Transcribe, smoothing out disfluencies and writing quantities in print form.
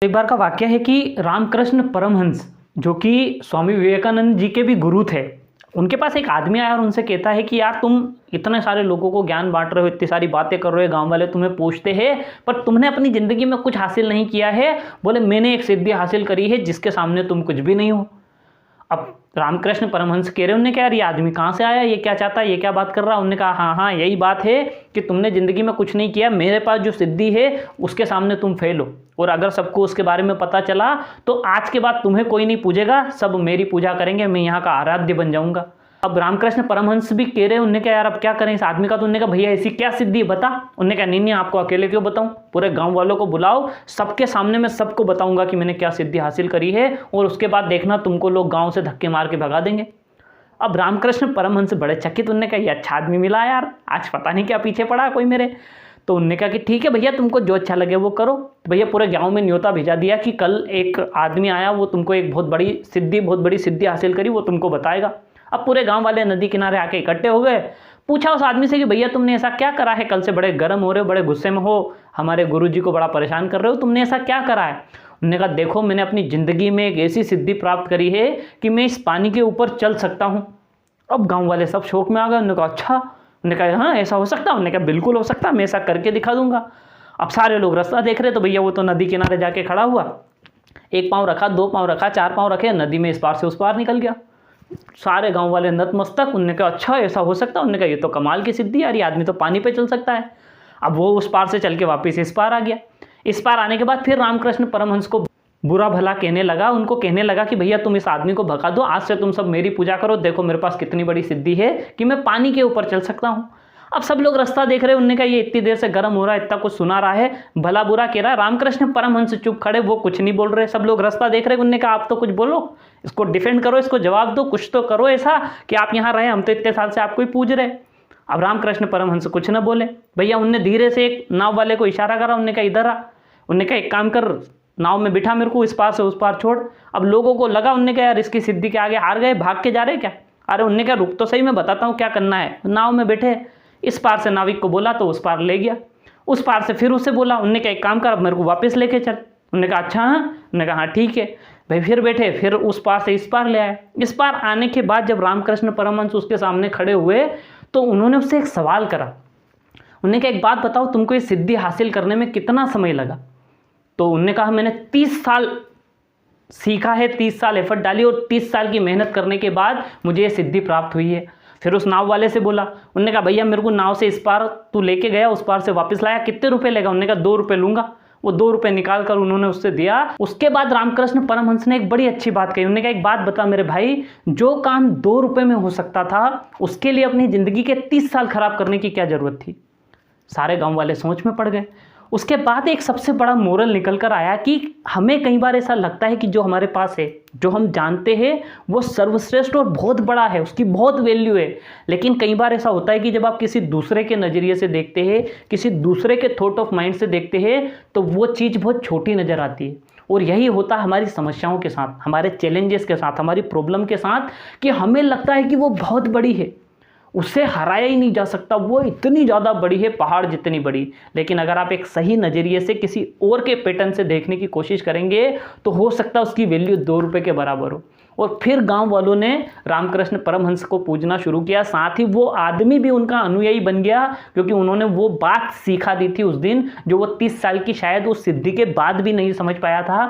एक बार का वाक्य है कि रामकृष्ण परमहंस, जो कि स्वामी विवेकानंद जी के भी गुरु थे, उनके पास एक आदमी आया और उनसे कहता है कि यार तुम इतने सारे लोगों को ज्ञान बांट रहे हो, इतनी सारी बातें कर रहे हो, गांव वाले तुम्हें पूछते हैं, पर तुमने अपनी ज़िंदगी में कुछ हासिल नहीं किया है। बोले मैंने एक सिद्धि हासिल करी है जिसके सामने तुम कुछ भी नहीं हो। अब रामकृष्ण परमहंस कह रहे, उन्होंने कहा यार ये आदमी कहाँ से आया, ये क्या चाहता है, ये क्या बात कर रहा है। उन्होंने कहा हाँ हाँ यही बात है कि तुमने ज़िंदगी में कुछ नहीं किया, मेरे पास जो सिद्धि है उसके सामने तुम फेल हो, और अगर सबको उसके बारे में पता चला तो आज के बाद तुम्हें कोई नहीं पूजेगा, सब मेरी पूजा करेंगे, मैं यहाँ का आराध्य बन जाऊँगा। अब रामकृष्ण परमहंस भी कह रहे, उन्होंने कहा यार अब क्या करें इस आदमी का। तो उन्होंने कहा भैया ऐसी क्या सिद्धि बता। उन्होंने कहा नहीं आपको अकेले क्यों बताऊं, पूरे गांव वालों को बुलाओ, सबके सामने मैं सबको बताऊंगा कि मैंने क्या सिद्धि हासिल करी है, और उसके बाद देखना तुमको लोग गांव से धक्के मार के भगा देंगे। अब रामकृष्ण परमहंस बड़े चकित, उन्होंने कहा ये अच्छा आदमी मिला यार, आज पता नहीं क्या पीछे पड़ा कोई मेरे। तो उन्होंने कहा कि ठीक है भैया तुमको जो अच्छा लगे वो करो। तो भैया पूरे गांव में न्योता भेजा दिया कि कल एक आदमी आया, वो तुमको एक बहुत बड़ी सिद्धि हासिल करी, वो तुमको बताएगा। अब पूरे गांव वाले नदी किनारे आके इकट्ठे हो गए, पूछा उस आदमी से कि भैया तुमने ऐसा क्या करा है, कल से बड़े गर्म हो रहे हो, बड़े गुस्से में हो, हमारे गुरुजी को बड़ा परेशान कर रहे हो, तुमने ऐसा क्या करा है। उन्होंने कहा देखो मैंने अपनी ज़िंदगी में एक ऐसी सिद्धि प्राप्त करी है कि मैं इस पानी के ऊपर चल सकता हूँ। अब गाँव वाले सब शौक में आ गए। उन्होंने कहा अच्छा। उन्होंने कहा हाँ ऐसा हो सकता है। उन्होंने कहा बिल्कुल हो सकता है, मैं ऐसा करके दिखा दूंगा। अब सारे लोग रास्ता देख रहे, तो भैया वो तो नदी किनारे जाके खड़ा हुआ, एक पाँव रखा, दो पाँव रखा, चार पाँव रखे, नदी में इस पार से उस पार निकल गया। सारे गांव वाले नतमस्तक। उन्होंने कहा अच्छा ऐसा हो सकता है। उन्होंने कहा ये तो कमाल की सिद्धि यार, ये आदमी तो पानी पे चल सकता है। अब वो उस पार से चल के वापस इस पार आ गया। इस पार आने के बाद फिर रामकृष्ण परमहंस को बुरा भला कहने लगा, उनको कहने लगा कि भैया तुम इस आदमी को भगा दो, आज से तुम सब मेरी पूजा करो, देखो मेरे पास कितनी बड़ी सिद्धि है कि मैं पानी के ऊपर चल सकता हूँ। अब सब लोग रास्ता देख रहे हैं। उन्होंने कहा ये इतनी देर से गर्म हो रहा है, इतना कुछ सुना रहा है, भला बुरा कह रहा है। रामकृष्ण परमहंस चुप खड़े, वो कुछ नहीं बोल रहे, सब लोग रास्ता देख रहे हैं। उन्होंने कहा आप तो कुछ बोलो, इसको डिफेंड करो, इसको जवाब दो, कुछ तो करो ऐसा कि आप यहाँ रहे, हम तो इतने साल से आपको ही पूज रहे। अब रामकृष्ण परमहंस कुछ न बोले। भैया उनने धीरे से एक नाव वाले को इशारा करा, उन्होंने कहा इधर आ। उन्होंने कहा एक काम कर, नाव में बिठा मेरे को, इस पार से उस पार छोड़। अब लोगों को लगा, उन्होंने कहा यार इसकी सिद्धि के आगे हार गए, भाग के जा रहे क्या। अरे उन्होंने कहा रुक तो सही, मैं बताता हूँ क्या करना है। नाव में बैठे, इस पार से नाविक को बोला तो उस पार ले गया, उस पार से फिर उससे बोला। उन्होंने कहा एक काम कर, अब मेरे को वापस लेके चल। उन्होंने कहा अच्छा हाँ। उन्होंने कहा हाँ ठीक है। भाई फिर बैठे, फिर उस पार से इस पार ले आए। इस पार आने के बाद जब रामकृष्ण परमहंस उसके सामने खड़े हुए तो उन्होंने उससे एक सवाल करा। उन्होंने कहा एक बात बताओ, तुमको ये सिद्धि हासिल करने में कितना समय लगा। तो उन्होंने कहा मैंने 30 साल सीखा है, 30 साल एफर्ट डाली, और 30 साल की मेहनत करने के बाद मुझे ये सिद्धि प्राप्त हुई है। फिर उस नाव वाले से बोला, उन्होंने कहा भैया मेरे को नाव से इस पार तू लेके गया, उस पार से वापस लाया, कितने रुपए लेगा। उन्होंने कहा 2 रुपये लूंगा। वो 2 रुपये निकाल कर उन्होंने उससे दिया। उसके बाद रामकृष्ण परमहंस ने एक बड़ी अच्छी बात कही। उन्होंने कहा एक बात बता मेरे भाई, जो काम 2 रुपये में हो सकता था उसके लिए अपनी ज़िंदगी के 30 साल खराब करने की क्या ज़रूरत थी। सारे गाँव वाले सोच में पड़ गए। उसके बाद एक सबसे बड़ा मोरल निकल कर आया कि हमें कई बार ऐसा लगता है कि जो हमारे पास है, जो हम जानते हैं वो सर्वश्रेष्ठ और बहुत बड़ा है, उसकी बहुत वैल्यू है। लेकिन कई बार ऐसा होता है कि जब आप किसी दूसरे के नज़रिए से देखते हैं, किसी दूसरे के थॉट ऑफ माइंड से देखते हैं, तो वो चीज़ बहुत छोटी नज़र आती है। और यही होता है हमारी समस्याओं के साथ, हमारे चैलेंजेस के साथ, हमारी प्रॉब्लम के साथ, कि हमें लगता है कि वो बहुत बड़ी है, उससे हराया ही नहीं जा सकता, वो इतनी ज़्यादा बड़ी है, पहाड़ जितनी बड़ी। लेकिन अगर आप एक सही नज़रिए से किसी और के पैटर्न से देखने की कोशिश करेंगे तो हो सकता है उसकी वैल्यू 2 रुपये के बराबर हो। और फिर गांव वालों ने रामकृष्ण परमहंस को पूजना शुरू किया, साथ ही वो आदमी भी उनका अनुयायी बन गया, क्योंकि उन्होंने वो बात सिखा दी थी उस दिन जो वो 30 साल की शायद उस सिद्धि के बाद भी नहीं समझ पाया था।